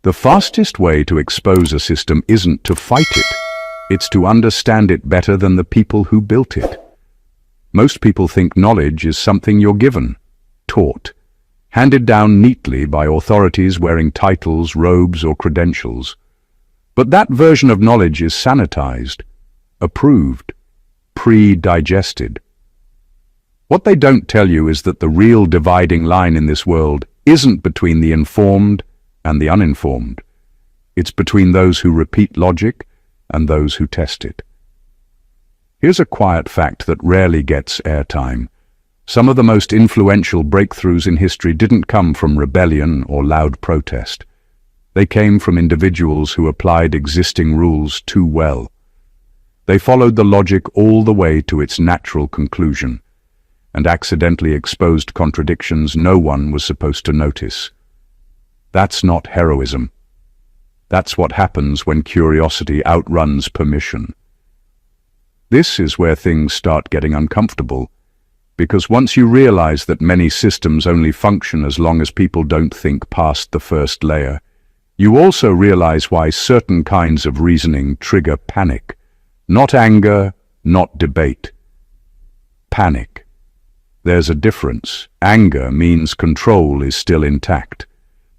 The fastest way to expose a system isn't to fight it. It's to understand it better than the people who built it. Most people think knowledge is something you're given, taught, handed down neatly by authorities wearing titles, robes, or credentials. But that version of knowledge is sanitized, approved, pre-digested. What they don't tell you is that the real dividing line in this world isn't between the informed and the uninformed. It's between those who repeat logic and those who test it. Here's a quiet fact that rarely gets airtime. Some of the most influential breakthroughs in history didn't come from rebellion or loud protest. They came from individuals who applied existing rules too well. They followed the logic all the way to its natural conclusion, and accidentally exposed contradictions no one was supposed to notice. That's not heroism. That's what happens when curiosity outruns permission. This is where things start getting uncomfortable, because once you realize that many systems only function as long as people don't think past the first layer, you also realize why certain kinds of reasoning trigger panic. Not anger, not debate. Panic. There's a difference. Anger means control is still intact.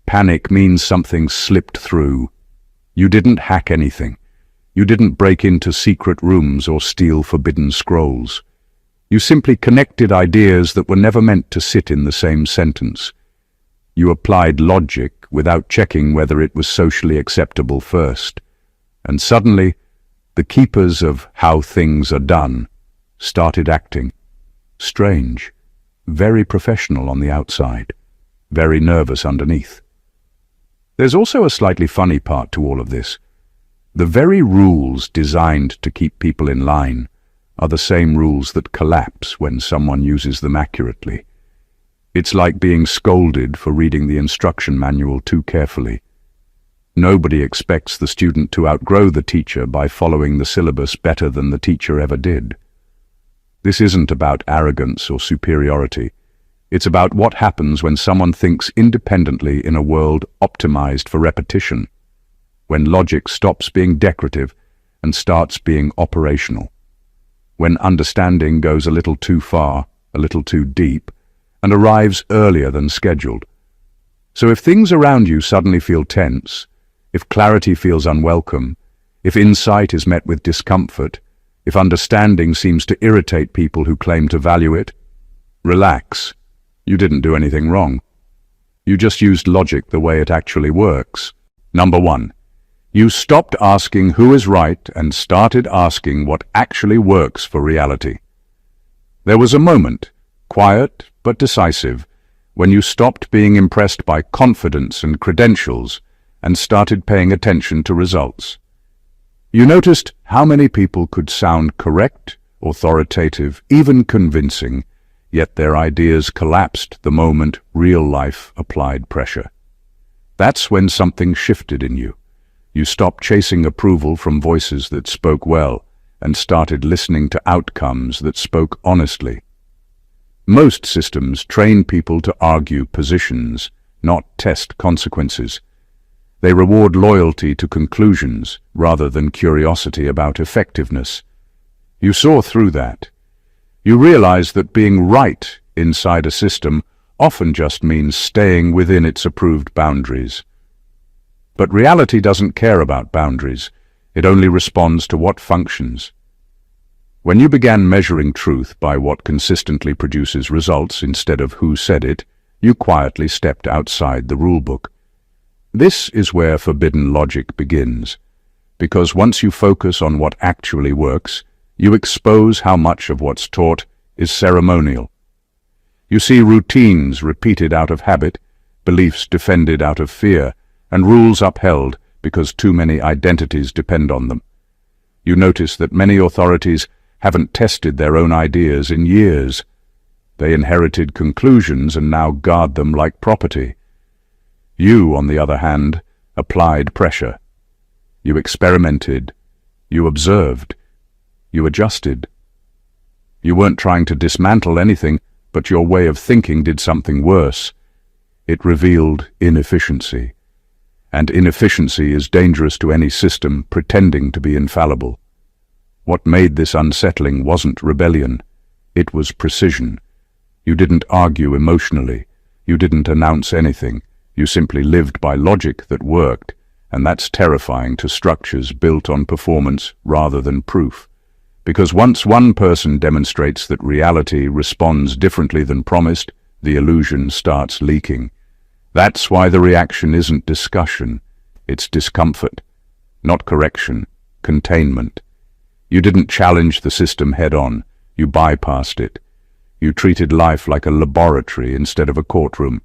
Panic means something slipped through. You didn't hack anything. You didn't break into secret rooms or steal forbidden scrolls. You simply connected ideas that were never meant to sit in the same sentence. You applied logic without checking whether it was socially acceptable first. And suddenly, the keepers of how things are done started acting. Strange. Very professional on the outside. Very nervous underneath. There's also a slightly funny part to all of this. The very rules designed to keep people in line are the same rules that collapse when someone uses them accurately. It's like being scolded for reading the instruction manual too carefully. Nobody expects the student to outgrow the teacher by following the syllabus better than the teacher ever did. This isn't about arrogance or superiority. It's about what happens when someone thinks independently in a world optimized for repetition, when logic stops being decorative and starts being operational, when understanding goes a little too far, a little too deep, and arrives earlier than scheduled. So if things around you suddenly feel tense, if clarity feels unwelcome, if insight is met with discomfort, if understanding seems to irritate people who claim to value it, relax. You didn't do anything wrong. You just used logic the way it actually works. Number 1. You stopped asking who is right and started asking what actually works for reality. There was a moment, quiet but decisive, when you stopped being impressed by confidence and credentials and started paying attention to results. You noticed how many people could sound correct, authoritative, even convincing, yet their ideas collapsed the moment real life applied pressure. That's when something shifted in you. You stopped chasing approval from voices that spoke well and started listening to outcomes that spoke honestly. Most systems train people to argue positions, not test consequences. They reward loyalty to conclusions rather than curiosity about effectiveness. You saw through that. You realize that being right inside a system often just means staying within its approved boundaries. But reality doesn't care about boundaries. It only responds to what functions. When you began measuring truth by what consistently produces results instead of who said it, you quietly stepped outside the rulebook. This is where forbidden logic begins, because once you focus on what actually works, you expose how much of what's taught is ceremonial. You see routines repeated out of habit, beliefs defended out of fear, and rules upheld because too many identities depend on them. You notice that many authorities haven't tested their own ideas in years. They inherited conclusions and now guard them like property. You, on the other hand, applied pressure. You experimented. You observed. You adjusted. You weren't trying to dismantle anything, but your way of thinking did something worse. It revealed inefficiency. And inefficiency is dangerous to any system pretending to be infallible. What made this unsettling wasn't rebellion, it was precision. You didn't argue emotionally, you didn't announce anything, you simply lived by logic that worked, and that's terrifying to structures built on performance rather than proof. Because once one person demonstrates that reality responds differently than promised, the illusion starts leaking. That's why the reaction isn't discussion, it's discomfort. Not correction, containment. You didn't challenge the system head-on, you bypassed it. You treated life like a laboratory instead of a courtroom.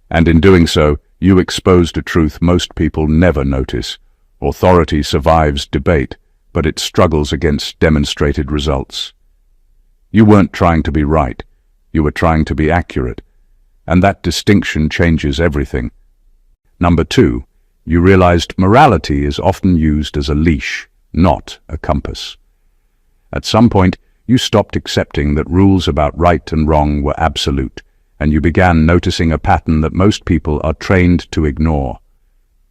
And in doing so, you exposed a truth most people never notice. Authority survives debate, but it struggles against demonstrated results. You weren't trying to be right, you were trying to be accurate. And that distinction changes everything. Number 2, you realized morality is often used as a leash, not a compass. At some point, you stopped accepting that rules about right and wrong were absolute, and you began noticing a pattern that most people are trained to ignore.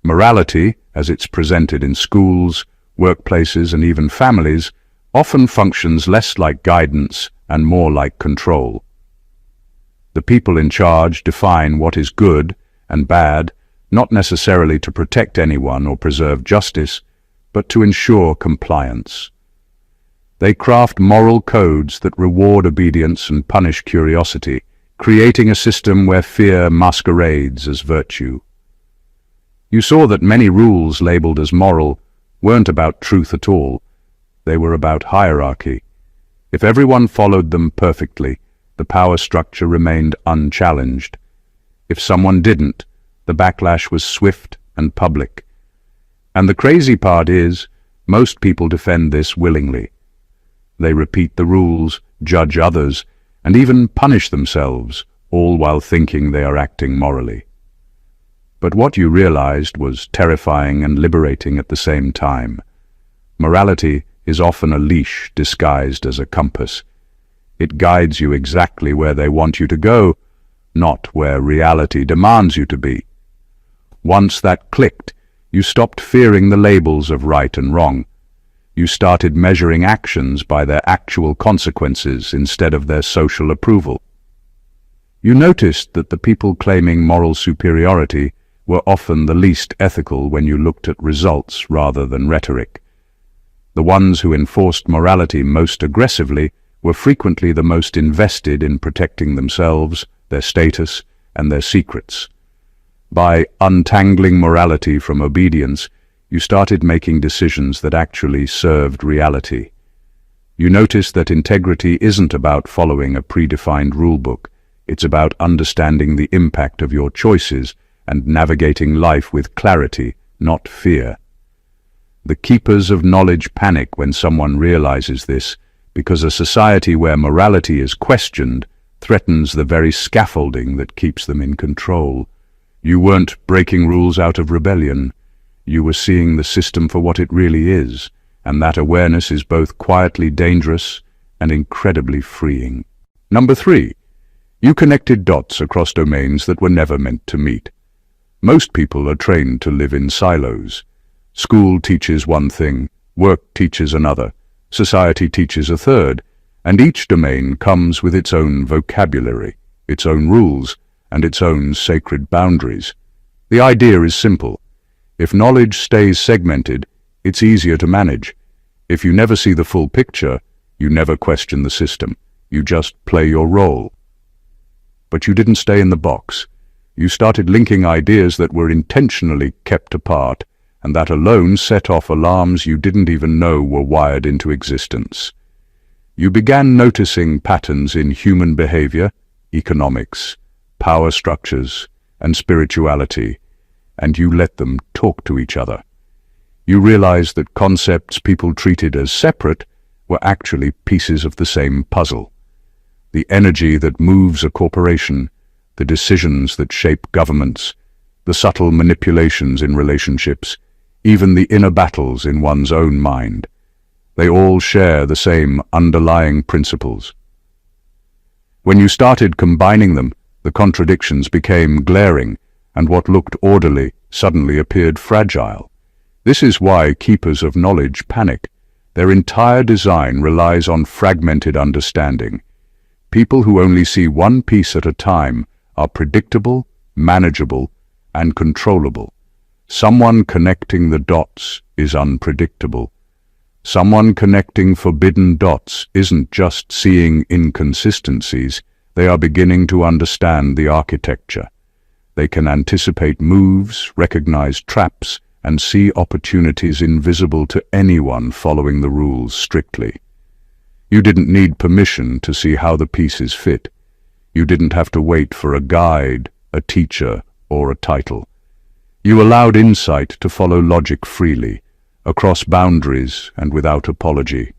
Morality, as it's presented in schools, workplaces, and even families, often functions less like guidance and more like control. The people in charge define what is good and bad, not necessarily to protect anyone or preserve justice, but to ensure compliance. They craft moral codes that reward obedience and punish curiosity, creating a system where fear masquerades as virtue. You saw that many rules labeled as moral weren't about truth at all. They were about hierarchy. If everyone followed them perfectly, the power structure remained unchallenged. If someone didn't, the backlash was swift and public. And the crazy part is, most people defend this willingly. They repeat the rules, judge others, and even punish themselves, all while thinking they are acting morally. But what you realized was terrifying and liberating at the same time. Morality is often a leash disguised as a compass. It guides you exactly where they want you to go, not where reality demands you to be. Once that clicked, you stopped fearing the labels of right and wrong. You started measuring actions by their actual consequences instead of their social approval. You noticed that the people claiming moral superiority were often the least ethical when you looked at results rather than rhetoric. The ones who enforced morality most aggressively were frequently the most invested in protecting themselves, their status, and their secrets. By untangling morality from obedience, you started making decisions that actually served reality. You noticed that integrity isn't about following a predefined rulebook. It's about understanding the impact of your choices and navigating life with clarity, not fear. The keepers of knowledge panic when someone realizes this, because a society where morality is questioned threatens the very scaffolding that keeps them in control. You weren't breaking rules out of rebellion. You were seeing the system for what it really is, and that awareness is both quietly dangerous and incredibly freeing. Number 3, you connected dots across domains that were never meant to meet. Most people are trained to live in silos. School teaches one thing, work teaches another, society teaches a third, and each domain comes with its own vocabulary, its own rules, and its own sacred boundaries. The idea is simple. If knowledge stays segmented, it's easier to manage. If you never see the full picture, you never question the system. You just play your role. But you didn't stay in the box. You started linking ideas that were intentionally kept apart, and that alone set off alarms you didn't even know were wired into existence. You began noticing patterns in human behavior, economics, power structures, and spirituality, and you let them talk to each other. You realized that concepts people treated as separate were actually pieces of the same puzzle. The energy that moves a corporation, the decisions that shape governments, the subtle manipulations in relationships, even the inner battles in one's own mind. They all share the same underlying principles. When you started combining them, the contradictions became glaring, and what looked orderly suddenly appeared fragile. This is why keepers of knowledge panic. Their entire design relies on fragmented understanding. People who only see one piece at a time are predictable, manageable, and controllable. Someone connecting the dots is unpredictable. Someone connecting forbidden dots isn't just seeing inconsistencies, they are beginning to understand the architecture. They can anticipate moves, recognize traps, and see opportunities invisible to anyone following the rules strictly. You didn't need permission to see how the pieces fit. You didn't have to wait for a guide, a teacher, or a title. You allowed insight to follow logic freely, across boundaries and without apology.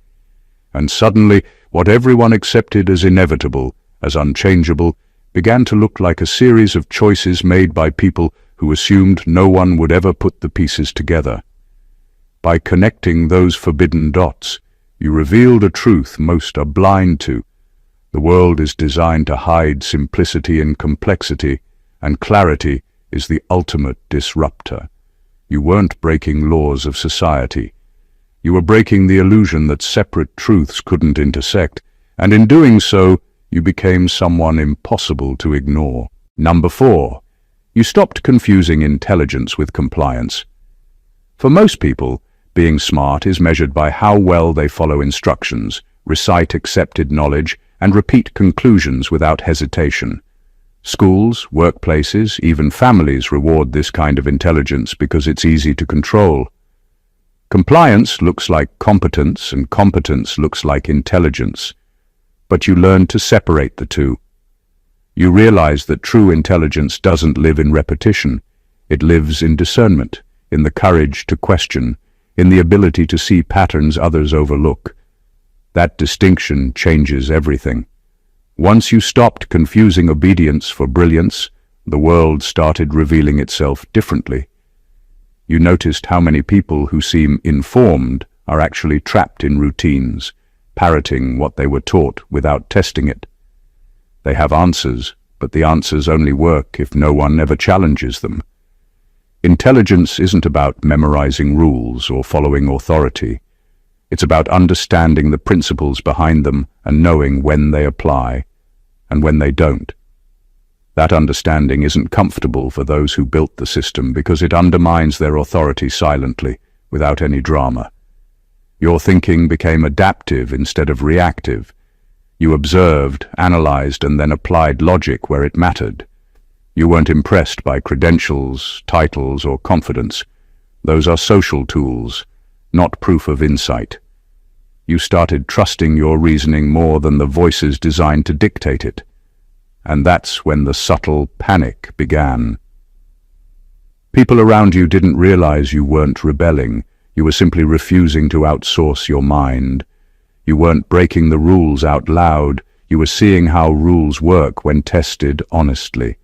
And suddenly, what everyone accepted as inevitable, as unchangeable, began to look like a series of choices made by people who assumed no one would ever put the pieces together. By connecting those forbidden dots, you revealed a truth most are blind to. The world is designed to hide simplicity in complexity, and clarity is the ultimate disruptor. You weren't breaking laws of society. You were breaking the illusion that separate truths couldn't intersect, and in doing so, you became someone impossible to ignore. Number 4. You stopped confusing intelligence with compliance. For most people, being smart is measured by how well they follow instructions, recite accepted knowledge, and repeat conclusions without hesitation. Schools, workplaces, even families reward this kind of intelligence because it's easy to control. Compliance looks like competence, and competence looks like intelligence. But you learn to separate the two. You realize that true intelligence doesn't live in repetition. It lives in discernment, in the courage to question, in the ability to see patterns others overlook. That distinction changes everything. Once you stopped confusing obedience for brilliance, the world started revealing itself differently. You noticed how many people who seem informed are actually trapped in routines, parroting what they were taught without testing it. They have answers, but the answers only work if no one ever challenges them. Intelligence isn't about memorizing rules or following authority. It's about understanding the principles behind them and knowing when they apply and when they don't. That understanding isn't comfortable for those who built the system because it undermines their authority silently, without any drama. Your thinking became adaptive instead of reactive. You observed, analyzed, and then applied logic where it mattered. You weren't impressed by credentials, titles, or confidence. Those are social tools, not proof of insight. You started trusting your reasoning more than the voices designed to dictate it. And that's when the subtle panic began. People around you didn't realize you weren't rebelling. You were simply refusing to outsource your mind. You weren't breaking the rules out loud. You were seeing how rules work when tested honestly.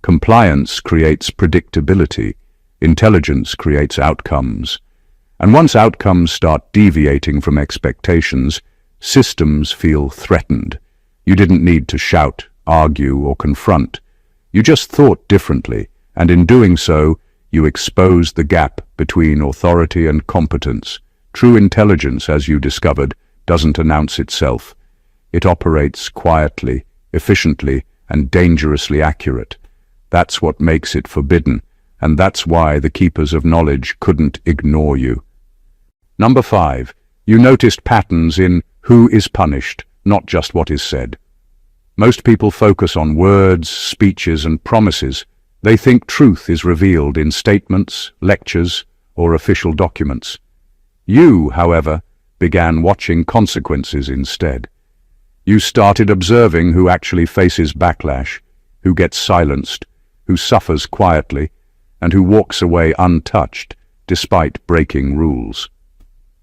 Compliance creates predictability. Intelligence creates outcomes. And once outcomes start deviating from expectations, systems feel threatened. You didn't need to shout, argue, or confront. You just thought differently, and in doing so, you exposed the gap between authority and competence. True intelligence, as you discovered, doesn't announce itself. It operates quietly, efficiently, and dangerously accurate. That's what makes it forbidden, and that's why the keepers of knowledge couldn't ignore you. Number 5. You noticed patterns in who is punished, not just what is said. Most people focus on words, speeches, and promises. They think truth is revealed in statements, lectures, or official documents. You, however, began watching consequences instead. You started observing who actually faces backlash, who gets silenced, who suffers quietly, and who walks away untouched despite breaking rules.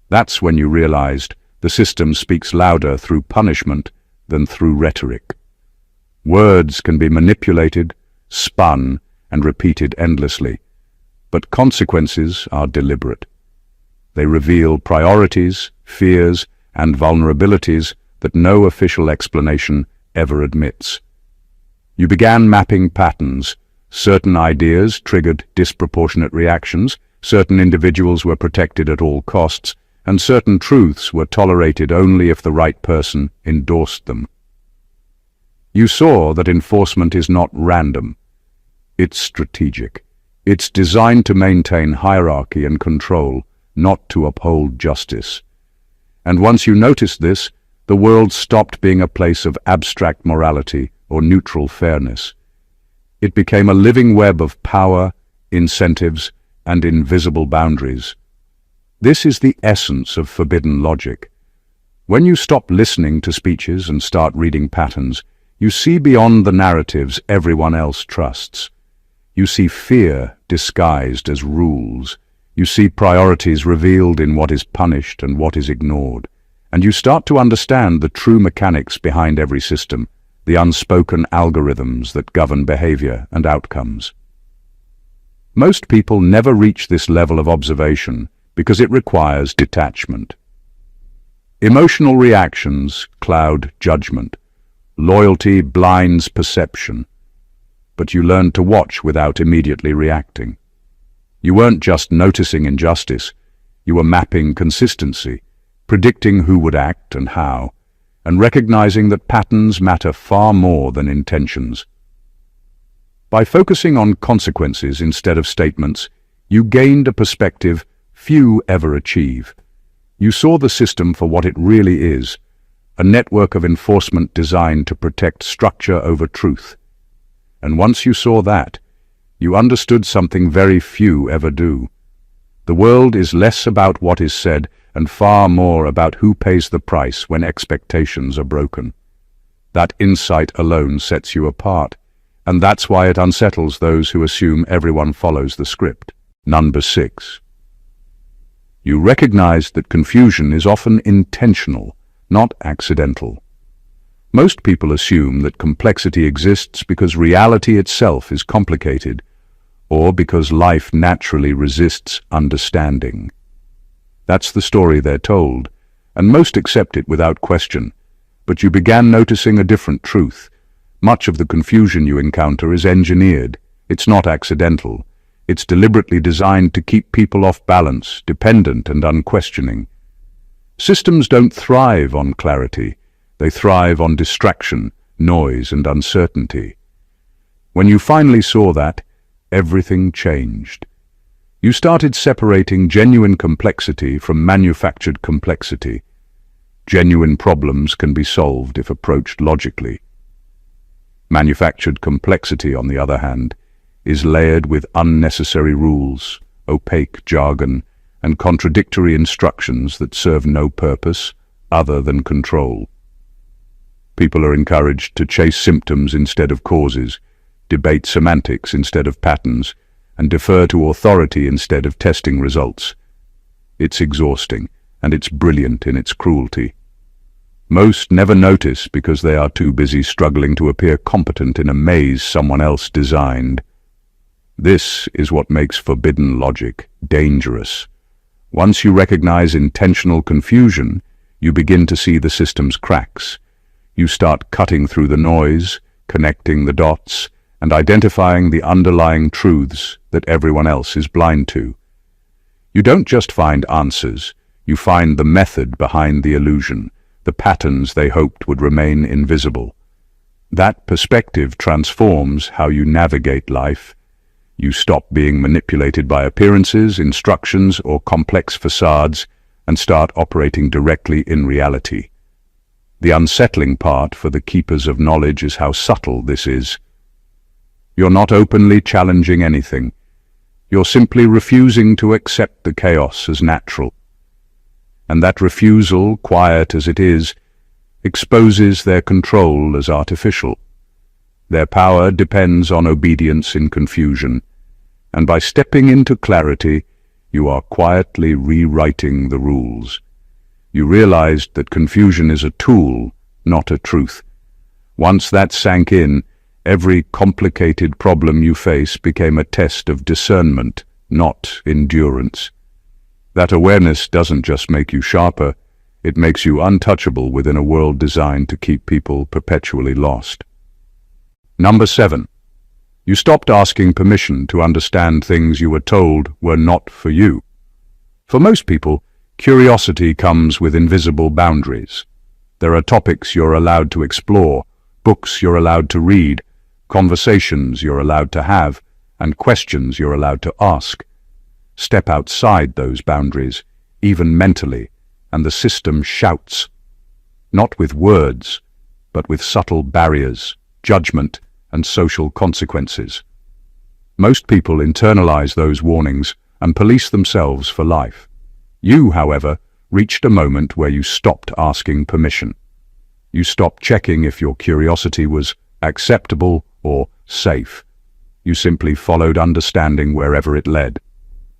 That's when you realized the system speaks louder through punishment than through rhetoric. Words can be manipulated, spun, and repeated endlessly, but consequences are deliberate. They reveal priorities, fears, and vulnerabilities that no official explanation ever admits. You began mapping patterns, Certain ideas triggered disproportionate reactions, certain individuals were protected at all costs, and certain truths were tolerated only if the right person endorsed them. You saw that enforcement is not random. It's strategic. It's designed to maintain hierarchy and control, not to uphold justice. And once you noticed this, the world stopped being a place of abstract morality or neutral fairness. It became a living web of power, incentives, and invisible boundaries. This is the essence of forbidden logic. When you stop listening to speeches and start reading patterns, you see beyond the narratives everyone else trusts. You see fear disguised as rules. You see priorities revealed in what is punished and what is ignored. And you start to understand the true mechanics behind every system, the unspoken algorithms that govern behavior and outcomes. Most people never reach this level of observation because it requires detachment. Emotional reactions cloud judgment. Loyalty blinds perception. But you learned to watch without immediately reacting. You weren't just noticing injustice, you were mapping consistency, predicting who would act and how, and recognizing that patterns matter far more than intentions. By focusing on consequences instead of statements, you gained a perspective few ever achieve. You saw the system for what it really is, a network of enforcement designed to protect structure over truth. And once you saw that, you understood something very few ever do. The world is less about what is said and far more about who pays the price when expectations are broken. That insight alone sets you apart, and that's why it unsettles those who assume everyone follows the script. Number 6. You recognize that confusion is often intentional, not accidental. Most people assume that complexity exists because reality itself is complicated, or because life naturally resists understanding. That's the story they're told, and most accept it without question. But you began noticing a different truth. Much of the confusion you encounter is engineered. It's not accidental. It's deliberately designed to keep people off balance, dependent and unquestioning. Systems don't thrive on clarity. They thrive on distraction, noise, and uncertainty. When you finally saw that, everything changed. You started separating genuine complexity from manufactured complexity. Genuine problems can be solved if approached logically. Manufactured complexity, on the other hand, is layered with unnecessary rules, opaque jargon, and contradictory instructions that serve no purpose other than control. People are encouraged to chase symptoms instead of causes, debate semantics instead of patterns, and defer to authority instead of testing results. It's exhausting, and it's brilliant in its cruelty. Most never notice because they are too busy struggling to appear competent in a maze someone else designed. This is what makes forbidden logic dangerous. Once you recognize intentional confusion, you begin to see the system's cracks. You start cutting through the noise, connecting the dots, and identifying the underlying truths that everyone else is blind to. You don't just find answers, you find the method behind the illusion, the patterns they hoped would remain invisible. That perspective transforms how you navigate life. You stop being manipulated by appearances, instructions, or complex facades, and start operating directly in reality. The unsettling part for the keepers of knowledge is how subtle this is. You're not openly challenging anything. You're simply refusing to accept the chaos as natural. And that refusal, quiet as it is, exposes their control as artificial. Their power depends on obedience in confusion, and by stepping into clarity, you are quietly rewriting the rules. You realized that confusion is a tool, not a truth. Once that sank in, every complicated problem you face became a test of discernment, not endurance. That awareness doesn't just make you sharper, it makes you untouchable within a world designed to keep people perpetually lost. Number 7. You stopped asking permission to understand things you were told were not for you. For most people, curiosity comes with invisible boundaries. There are topics you're allowed to explore, books you're allowed to read, conversations you're allowed to have, and questions you're allowed to ask. Step outside those boundaries, even mentally, and the system shouts. Not with words, but with subtle barriers, judgment, and social consequences. Most people internalize those warnings and police themselves for life. You, however, reached a moment where you stopped asking permission. You stopped checking if your curiosity was acceptable or safe. You simply followed understanding wherever it led.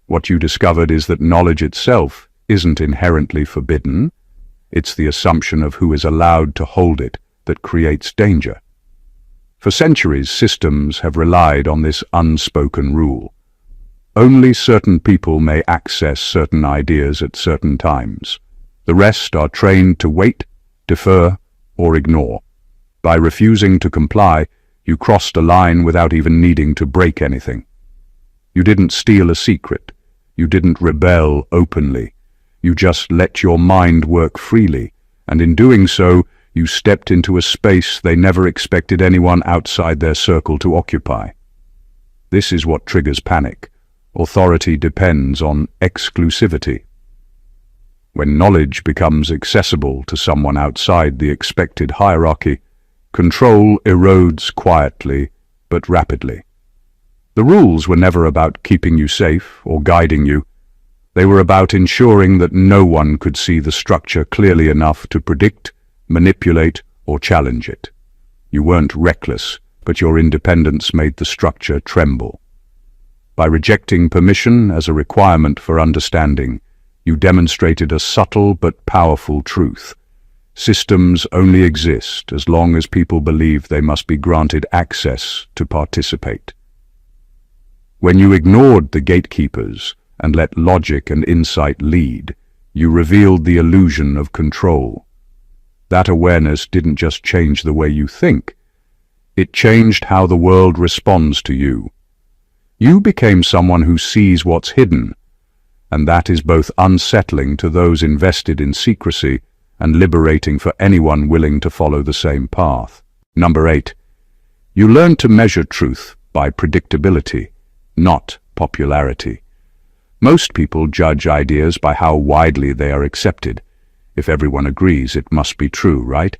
What you discovered is that knowledge itself isn't inherently forbidden. It's the assumption of who is allowed to hold it that creates danger. For centuries, systems have relied on this unspoken rule. Only certain people may access certain ideas at certain times. The rest are trained to wait, defer, or ignore. By refusing to comply, you crossed a line without even needing to break anything. You didn't steal a secret. You didn't rebel openly. You just let your mind work freely, and in doing so, you stepped into a space they never expected anyone outside their circle to occupy. This is what triggers panic. Authority depends on exclusivity. When knowledge becomes accessible to someone outside the expected hierarchy, control erodes quietly but rapidly. The rules were never about keeping you safe or guiding you. They were about ensuring that no one could see the structure clearly enough to predict, manipulate, or challenge it. You weren't reckless, but your independence made the structure tremble. By rejecting permission as a requirement for understanding, you demonstrated a subtle but powerful truth. Systems only exist as long as people believe they must be granted access to participate. When you ignored the gatekeepers and let logic and insight lead, you revealed the illusion of control. That awareness didn't just change the way you think. It changed how the world responds to you. You became someone who sees what's hidden, and that is both unsettling to those invested in secrecy and liberating for anyone willing to follow the same path. Number 8. You learned to measure truth by predictability, not popularity. Most people judge ideas by how widely they are accepted. If everyone agrees, it must be true, right?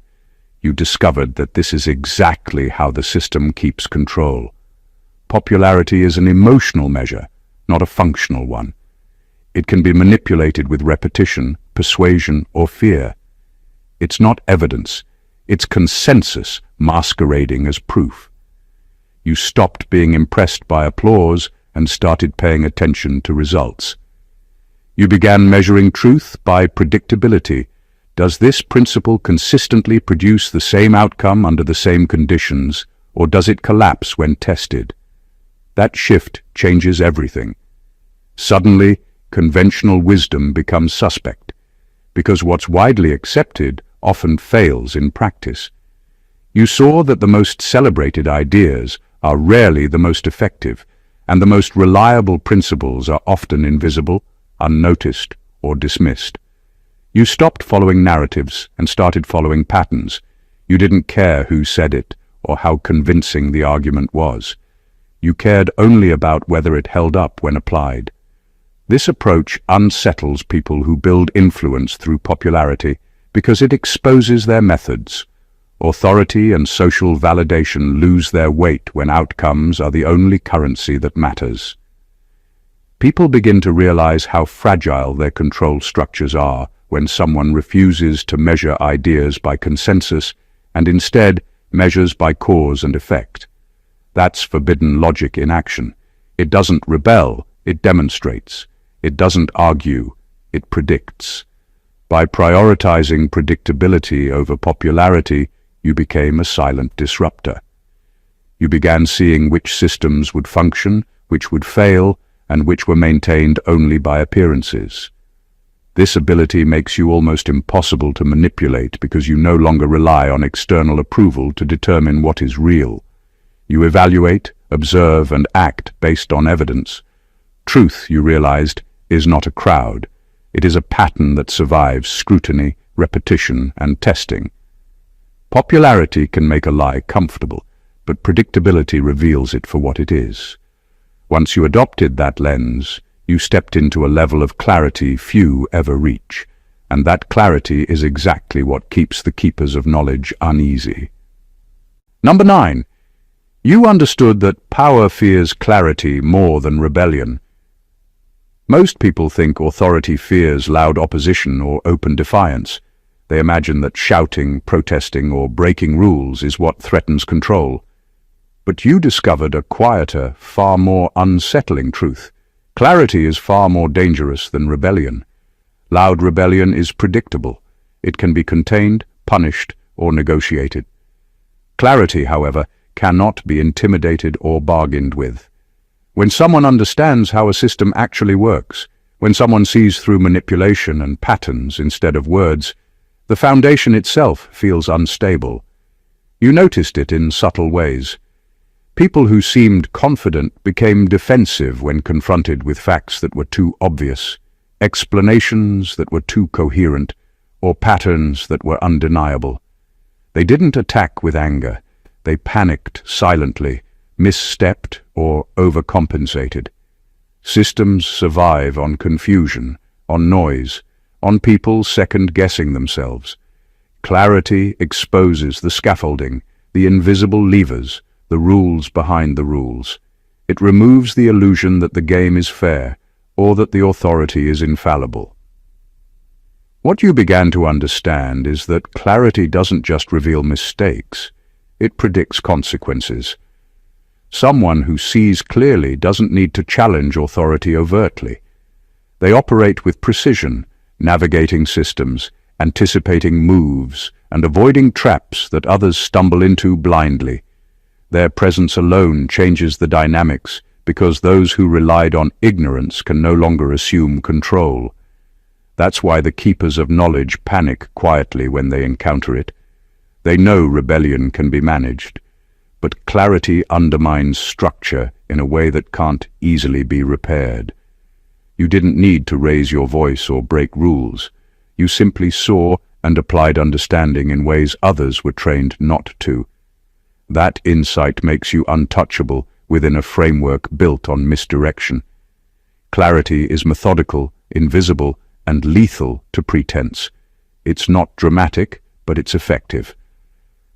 You discovered that this is exactly how the system keeps control. Popularity is an emotional measure, not a functional one. It can be manipulated with repetition, persuasion, or fear. It's not evidence, it's consensus masquerading as proof. You stopped being impressed by applause and started paying attention to results. You began measuring truth by predictability. Does this principle consistently produce the same outcome under the same conditions, or does it collapse when tested? That shift changes everything. Suddenly, conventional wisdom becomes suspect, because what's widely accepted often fails in practice. You saw that the most celebrated ideas are rarely the most effective, and the most reliable principles are often invisible, unnoticed, or dismissed. You stopped following narratives and started following patterns. You didn't care who said it or how convincing the argument was. You cared only about whether it held up when applied. This approach unsettles people who build influence through popularity because it exposes their methods. Authority and social validation lose their weight when outcomes are the only currency that matters. People begin to realize how fragile their control structures are when someone refuses to measure ideas by consensus and instead measures by cause and effect. That's forbidden logic in action. It doesn't rebel, it demonstrates. It doesn't argue, it predicts. By prioritizing predictability over popularity, you became a silent disruptor. You began seeing which systems would function, which would fail, and which were maintained only by appearances. This ability makes you almost impossible to manipulate because you no longer rely on external approval to determine what is real. You evaluate, observe and act based on evidence. Truth, you realized, is not a crowd. It is a pattern that survives scrutiny, repetition, and testing. Popularity can make a lie comfortable, but predictability reveals it for what it is. Once you adopted that lens, you stepped into a level of clarity few ever reach, and that clarity is exactly what keeps the keepers of knowledge uneasy. Number 9. You understood that power fears clarity more than rebellion. Most people think authority fears loud opposition or open defiance. They imagine that shouting, protesting, or breaking rules is what threatens control. But you discovered a quieter, far more unsettling truth. Clarity is far more dangerous than rebellion. Loud rebellion is predictable. It can be contained, punished, or negotiated. Clarity, however, cannot be intimidated or bargained with. When someone understands how a system actually works, when someone sees through manipulation and patterns instead of words, the foundation itself feels unstable. You noticed it in subtle ways. People who seemed confident became defensive when confronted with facts that were too obvious, explanations that were too coherent, or patterns that were undeniable. They didn't attack with anger. They panicked silently, misstepped, or overcompensated. Systems survive on confusion, on noise, on people second-guessing themselves. Clarity exposes the scaffolding, the invisible levers, the rules behind the rules. It removes the illusion that the game is fair, or that the authority is infallible. What you began to understand is that clarity doesn't just reveal mistakes, it predicts consequences. Someone who sees clearly doesn't need to challenge authority overtly. They operate with precision, navigating systems, anticipating moves, and avoiding traps that others stumble into blindly. Their presence alone changes the dynamics because those who relied on ignorance can no longer assume control. That's why the keepers of knowledge panic quietly when they encounter it. They know rebellion can be managed, but clarity undermines structure in a way that can't easily be repaired. You didn't need to raise your voice or break rules. You simply saw and applied understanding in ways others were trained not to. That insight makes you untouchable within a framework built on misdirection. Clarity is methodical, invisible, and lethal to pretense. It's not dramatic, but it's effective.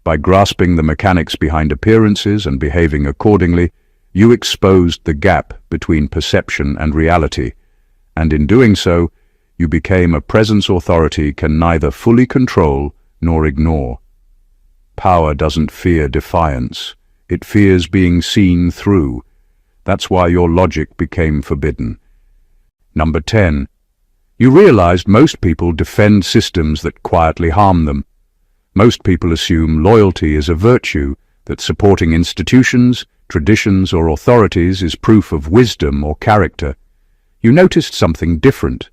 By grasping the mechanics behind appearances and behaving accordingly, you exposed the gap between perception and reality, and in doing so, you became a presence authority can neither fully control nor ignore. Power doesn't fear defiance. It fears being seen through. That's why your logic became forbidden. Number 10. You realized most people defend systems that quietly harm them. Most people assume loyalty is a virtue, that supporting institutions, traditions, or authorities is proof of wisdom or character. You noticed something different.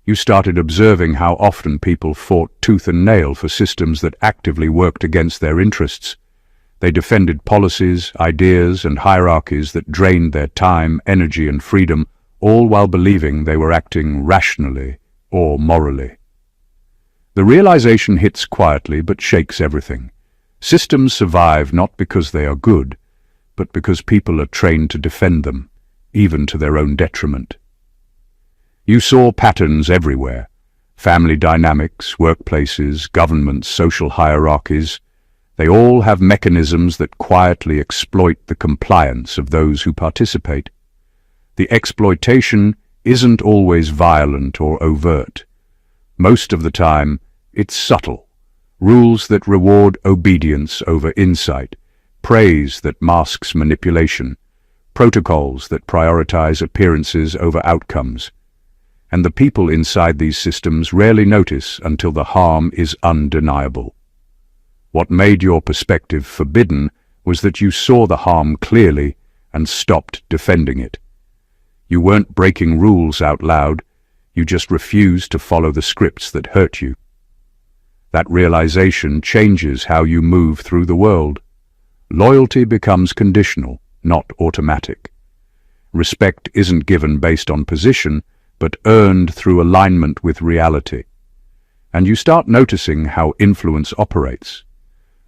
You started observing how often people fought tooth and nail for systems that actively worked against their interests. They defended policies, ideas, and hierarchies that drained their time, energy, and freedom, all while believing they were acting rationally or morally. The realization hits quietly but shakes everything. Systems survive not because they are good, but because people are trained to defend them, even to their own detriment. You saw patterns everywhere: family dynamics, workplaces, governments, social hierarchies. They all have mechanisms that quietly exploit the compliance of those who participate. The exploitation isn't always violent or overt. Most of the time, it's subtle. Rules that reward obedience over insight, praise that masks manipulation, protocols that prioritize appearances over outcomes. And the people inside these systems rarely notice until the harm is undeniable. What made your perspective forbidden was that you saw the harm clearly and stopped defending it. You weren't breaking rules out loud, you just refused to follow the scripts that hurt you. That realization changes how you move through the world. Loyalty becomes conditional, not automatic. Respect isn't given based on position, but earned through alignment with reality. And you start noticing how influence operates.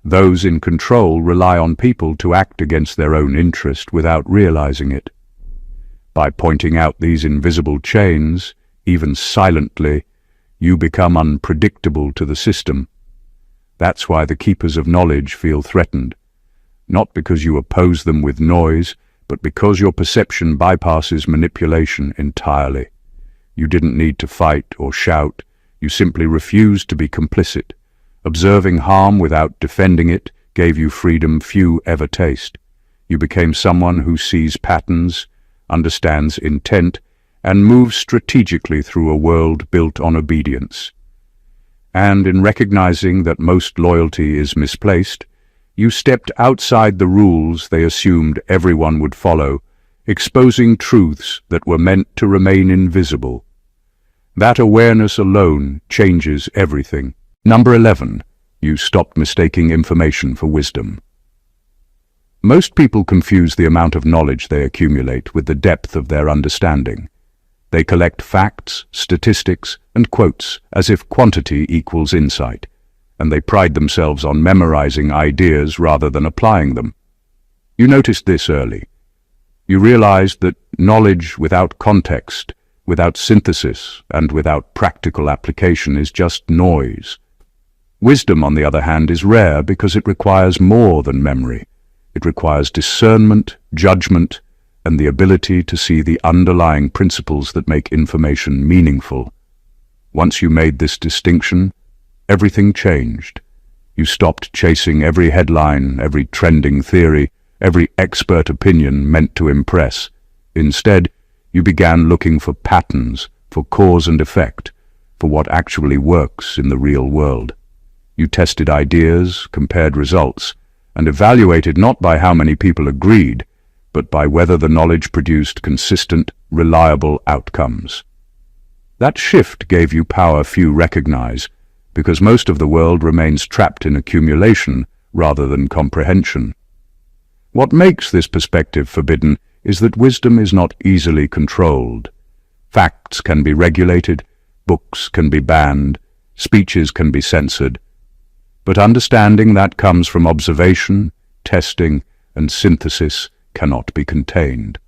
Those in control rely on people to act against their own interest without realizing it. By pointing out these invisible chains, even silently, you become unpredictable to the system. That's why the keepers of knowledge feel threatened. Not because you oppose them with noise, but because your perception bypasses manipulation entirely. You didn't need to fight or shout. You simply refused to be complicit. Observing harm without defending it gave you freedom few ever taste. You became someone who sees patterns, understands intent, and moves strategically through a world built on obedience. And in recognizing that most loyalty is misplaced, you stepped outside the rules they assumed everyone would follow, exposing truths that were meant to remain invisible. That awareness alone changes everything. Number 11. You stopped mistaking information for wisdom. Most people confuse the amount of knowledge they accumulate with the depth of their understanding. They collect facts, statistics, and quotes as if quantity equals insight, and they pride themselves on memorizing ideas rather than applying them. You noticed this early. You realized that knowledge without context, without synthesis, and without practical application is just noise. Wisdom, on the other hand, is rare because it requires more than memory. It requires discernment, judgment, and the ability to see the underlying principles that make information meaningful. Once you made this distinction, everything changed. You stopped chasing every headline, every trending theory, every expert opinion meant to impress. Instead, you began looking for patterns, for cause and effect, for what actually works in the real world. You tested ideas, compared results, and evaluated not by how many people agreed, but by whether the knowledge produced consistent, reliable outcomes. That shift gave you power few recognize, because most of the world remains trapped in accumulation rather than comprehension. What makes this perspective forbidden is that wisdom is not easily controlled. Facts can be regulated, books can be banned, speeches can be censored, but understanding that comes from observation, testing, and synthesis cannot be contained.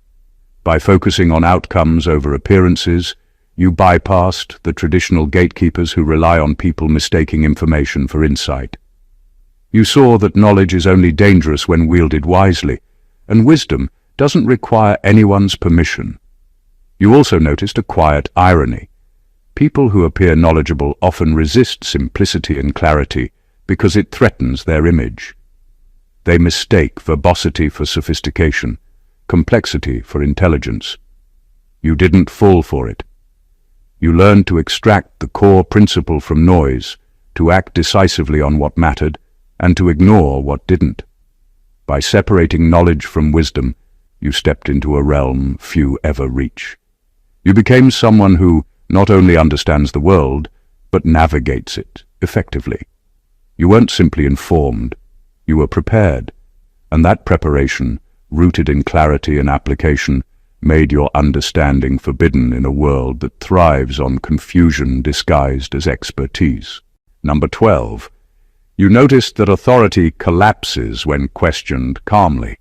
By focusing on outcomes over appearances, you bypassed the traditional gatekeepers who rely on people mistaking information for insight. You saw that knowledge is only dangerous when wielded wisely, and wisdom doesn't require anyone's permission. You also noticed a quiet irony. People who appear knowledgeable often resist simplicity and clarity because it threatens their image. They mistake verbosity for sophistication, complexity for intelligence. You didn't fall for it. You learned to extract the core principle from noise, to act decisively on what mattered, and to ignore what didn't. By separating knowledge from wisdom, you stepped into a realm few ever reach. You became someone who not only understands the world, but navigates it effectively. You weren't simply informed, you were prepared, and that preparation, rooted in clarity and application, made your understanding forbidden in a world that thrives on confusion disguised as expertise. Number 12. You noticed that authority collapses when questioned calmly.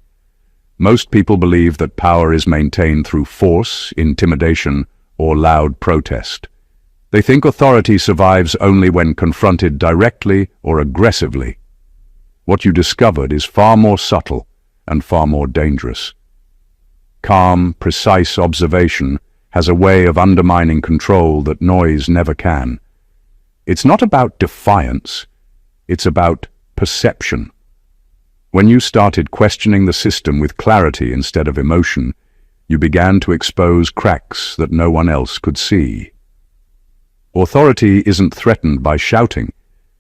Most people believe that power is maintained through force, intimidation, or loud protest. They think authority survives only when confronted directly or aggressively. What you discovered is far more subtle and far more dangerous. Calm, precise observation has a way of undermining control that noise never can. It's not about defiance, it's about perception. When you started questioning the system with clarity instead of emotion, you began to expose cracks that no one else could see. Authority isn't threatened by shouting.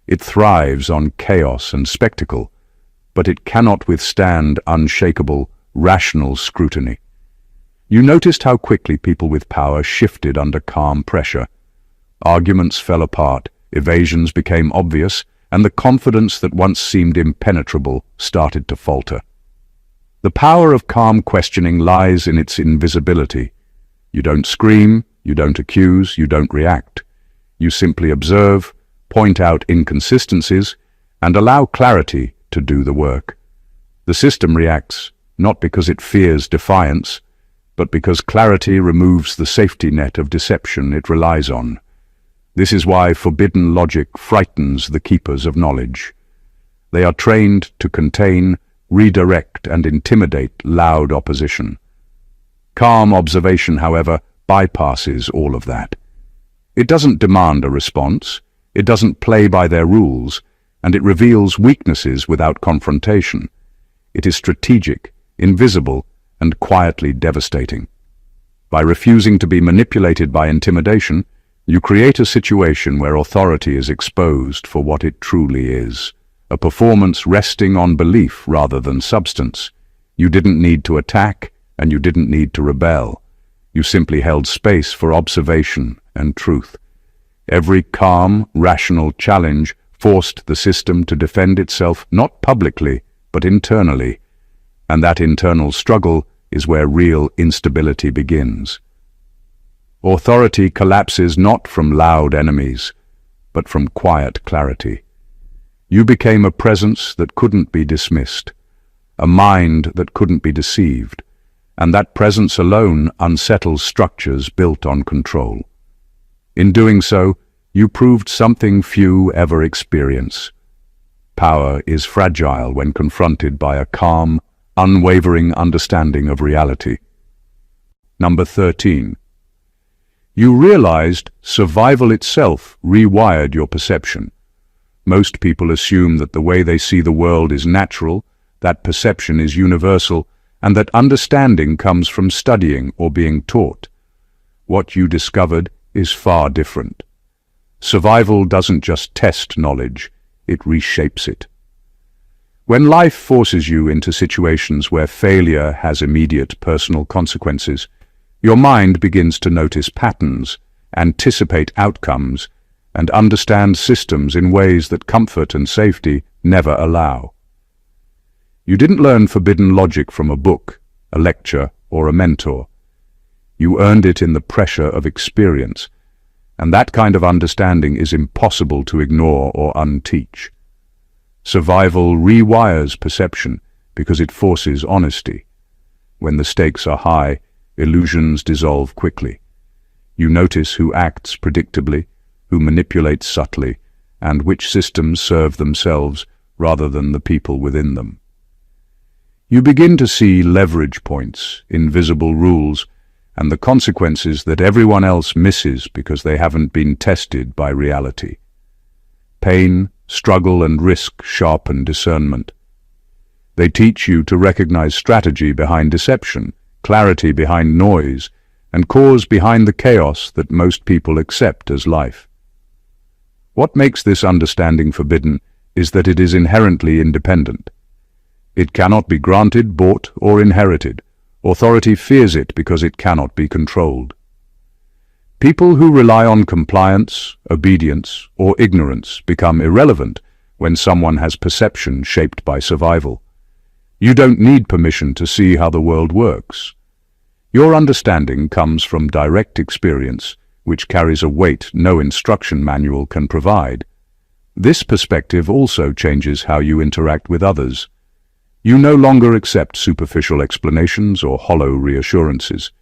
It thrives on chaos and spectacle, but it cannot withstand unshakable, rational scrutiny. You noticed how quickly people with power shifted under calm pressure. Arguments fell apart, evasions became obvious, and the confidence that once seemed impenetrable started to falter. The power of calm questioning lies in its invisibility. You don't scream, you don't accuse, you don't react. You simply observe, point out inconsistencies, and allow clarity to do the work. The system reacts, not because it fears defiance, but because clarity removes the safety net of deception it relies on. This is why forbidden logic frightens the keepers of knowledge. They are trained to contain, redirect, and intimidate loud opposition. Calm observation, however, bypasses all of that. It doesn't demand a response, it doesn't play by their rules, and it reveals weaknesses without confrontation. It is strategic, invisible, and quietly devastating. By refusing to be manipulated by intimidation, you create a situation where authority is exposed for what it truly is, a performance resting on belief rather than substance. You didn't need to attack, and you didn't need to rebel. You simply held space for observation and truth. Every calm, rational challenge forced the system to defend itself not publicly, but internally. And that internal struggle is where real instability begins. Authority collapses not from loud enemies, but from quiet clarity. You became a presence that couldn't be dismissed, a mind that couldn't be deceived, and that presence alone unsettles structures built on control. In doing so, you proved something few ever experience. Power is fragile when confronted by a calm, unwavering understanding of reality. Number 13. You realized survival itself rewired your perception. Most people assume that the way they see the world is natural, that perception is universal, and that understanding comes from studying or being taught. What you discovered is far different. Survival doesn't just test knowledge, it reshapes it. When life forces you into situations where failure has immediate personal consequences, your mind begins to notice patterns, anticipate outcomes, and understand systems in ways that comfort and safety never allow. You didn't learn forbidden logic from a book, a lecture, or a mentor. You earned it in the pressure of experience, and that kind of understanding is impossible to ignore or unteach. Survival rewires perception because it forces honesty. When the stakes are high, illusions dissolve quickly. You notice who acts predictably, who manipulates subtly, and which systems serve themselves rather than the people within them. You begin to see leverage points, invisible rules, and the consequences that everyone else misses because they haven't been tested by reality. Pain, struggle, and risk sharpen discernment. They teach you to recognize strategy behind deception, clarity behind noise, and cause behind the chaos that most people accept as life. What makes this understanding forbidden is that it is inherently independent. It cannot be granted, bought, or inherited. Authority fears it because it cannot be controlled. People who rely on compliance, obedience, or ignorance become irrelevant when someone has perception shaped by survival. You don't need permission to see how the world works. Your understanding comes from direct experience, which carries a weight no instruction manual can provide. This perspective also changes how you interact with others. You no longer accept superficial explanations or hollow reassurances.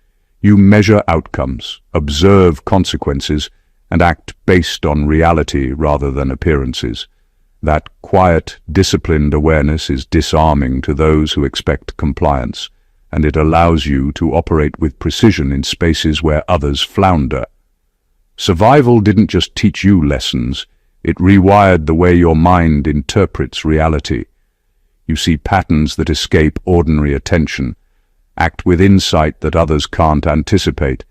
You measure outcomes, observe consequences, and act based on reality rather than appearances. That quiet, disciplined awareness is disarming to those who expect compliance, and it allows you to operate with precision in spaces where others flounder. Survival didn't just teach you lessons, it rewired the way your mind interprets reality. You see patterns that escape ordinary attention, act with insight that others can't anticipate,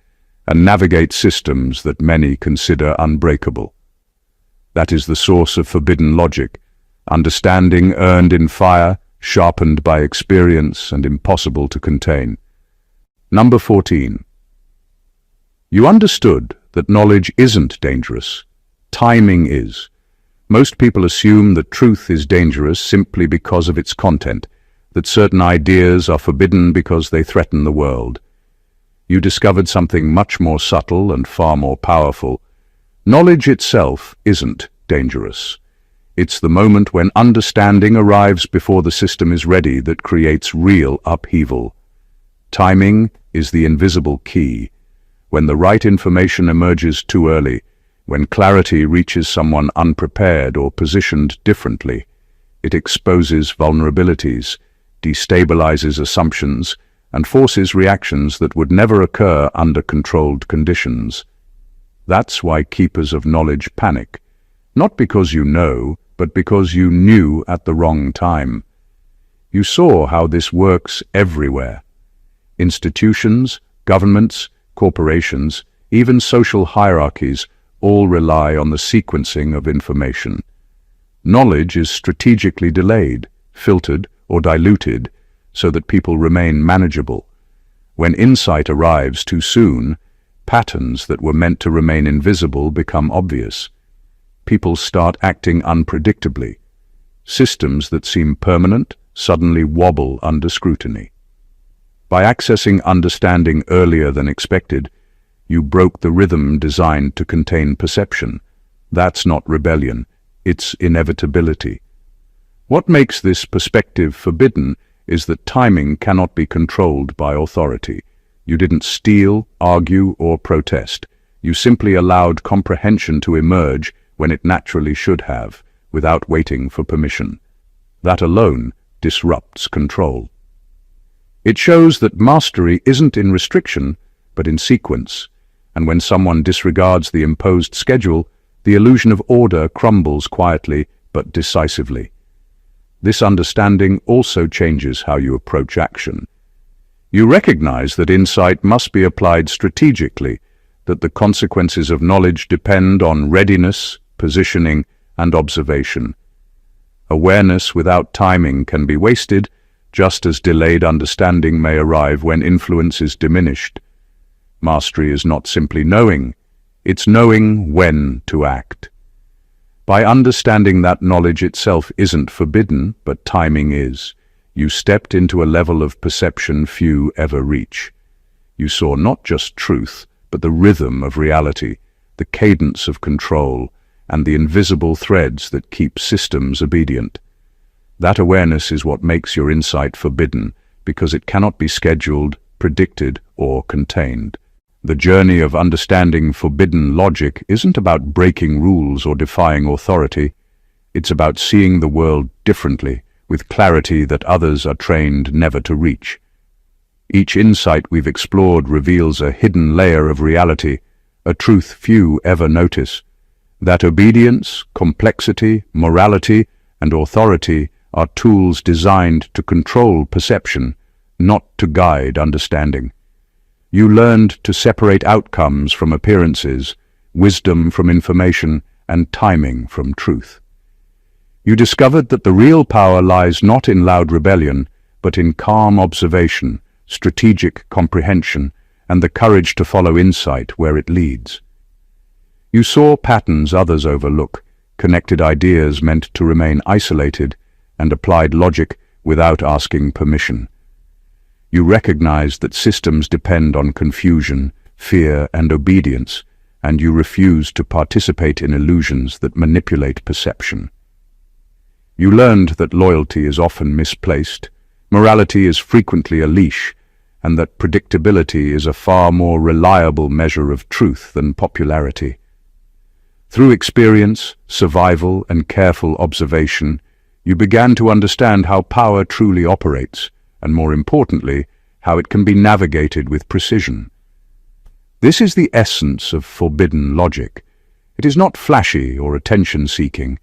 and navigate systems that many consider unbreakable. That is the source of forbidden logic, understanding earned in fire, sharpened by experience, and impossible to contain. Number 14. You understood that knowledge isn't dangerous. Timing is. Most people assume that truth is dangerous simply because of its content. that certain ideas are forbidden because they threaten the world. You discovered something much more subtle and far more powerful. Knowledge itself isn't dangerous. It's the moment when understanding arrives before the system is ready that creates real upheaval. Timing is the invisible key. When the right information emerges too early, when clarity reaches someone unprepared or positioned differently, it exposes vulnerabilities, destabilizes assumptions, and forces reactions that would never occur under controlled conditions. That's why keepers of knowledge panic, not because you know, but because you knew at the wrong time. You saw how this works everywhere. Institutions, governments, corporations, even social hierarchies all rely on the sequencing of information. Knowledge is strategically delayed, filtered, or diluted so that people remain manageable. When insight arrives too soon, patterns that were meant to remain invisible become obvious. People start acting unpredictably. Systems that seem permanent suddenly wobble under scrutiny. By accessing understanding earlier than expected, you broke the rhythm designed to contain perception. That's not rebellion, it's inevitability. What makes this perspective forbidden is that timing cannot be controlled by authority. You didn't steal, argue, or protest. You simply allowed comprehension to emerge when it naturally should have, without waiting for permission. That alone disrupts control. It shows that mastery isn't in restriction, but in sequence, and when someone disregards the imposed schedule, the illusion of order crumbles quietly but decisively. This understanding also changes how you approach action. You recognize that insight must be applied strategically, that the consequences of knowledge depend on readiness, positioning, and observation. Awareness without timing can be wasted, just as delayed understanding may arrive when influence is diminished. Mastery is not simply knowing, it's knowing when to act. By understanding that knowledge itself isn't forbidden, but timing is, you stepped into a level of perception few ever reach. You saw not just truth, but the rhythm of reality, the cadence of control, and the invisible threads that keep systems obedient. That awareness is what makes your insight forbidden, because it cannot be scheduled, predicted, or contained. The journey of understanding forbidden logic isn't about breaking rules or defying authority. It's about seeing the world differently, with clarity that others are trained never to reach. Each insight we've explored reveals a hidden layer of reality, a truth few ever notice. That obedience, complexity, morality, and authority are tools designed to control perception, not to guide understanding. You learned to separate outcomes from appearances, wisdom from information, and timing from truth. You discovered that the real power lies not in loud rebellion, but in calm observation, strategic comprehension, and the courage to follow insight where it leads. You saw patterns others overlook, connected ideas meant to remain isolated, and applied logic without asking permission. You recognized that systems depend on confusion, fear, and obedience, and you refused to participate in illusions that manipulate perception. You learned that loyalty is often misplaced, morality is frequently a leash, and that predictability is a far more reliable measure of truth than popularity. Through experience, survival, and careful observation, you began to understand how power truly operates, and more importantly, how it can be navigated with precision. This is the essence of forbidden logic. It is not flashy or attention-seeking.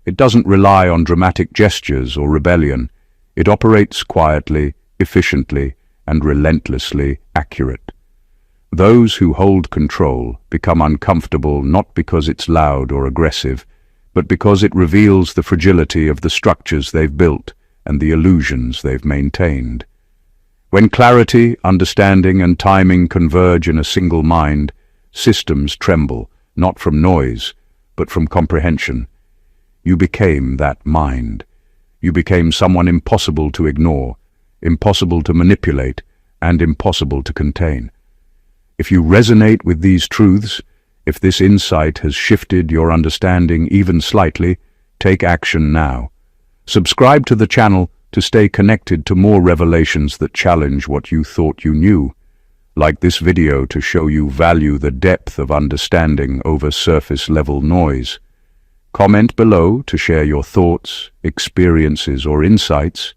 It doesn't rely on dramatic gestures or rebellion. It operates quietly, efficiently, and relentlessly accurate. Those who hold control become uncomfortable not because it's loud or aggressive, but because it reveals the fragility of the structures they've built and the illusions they've maintained. When clarity, understanding, and timing converge in a single mind, systems tremble, not from noise, but from comprehension. You became that mind. you became someone impossible to ignore, impossible to manipulate, and impossible to contain. If you resonate with these truths, if this insight has shifted your understanding even slightly, take action now. Subscribe to the channel to stay connected to more revelations that challenge what you thought you knew. Like this video to show you value the depth of understanding over surface-level noise. Comment below to share your thoughts, experiences, or insights.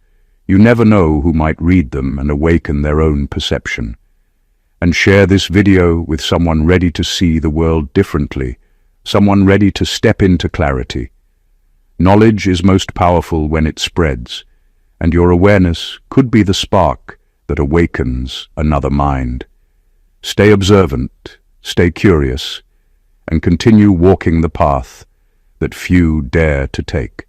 You never know who might read them and awaken their own perception. And share this video with someone ready to see the world differently, someone ready to step into clarity. Knowledge is most powerful when it spreads, and your awareness could be the spark that awakens another mind. Stay observant, stay curious, and continue walking the path that few dare to take.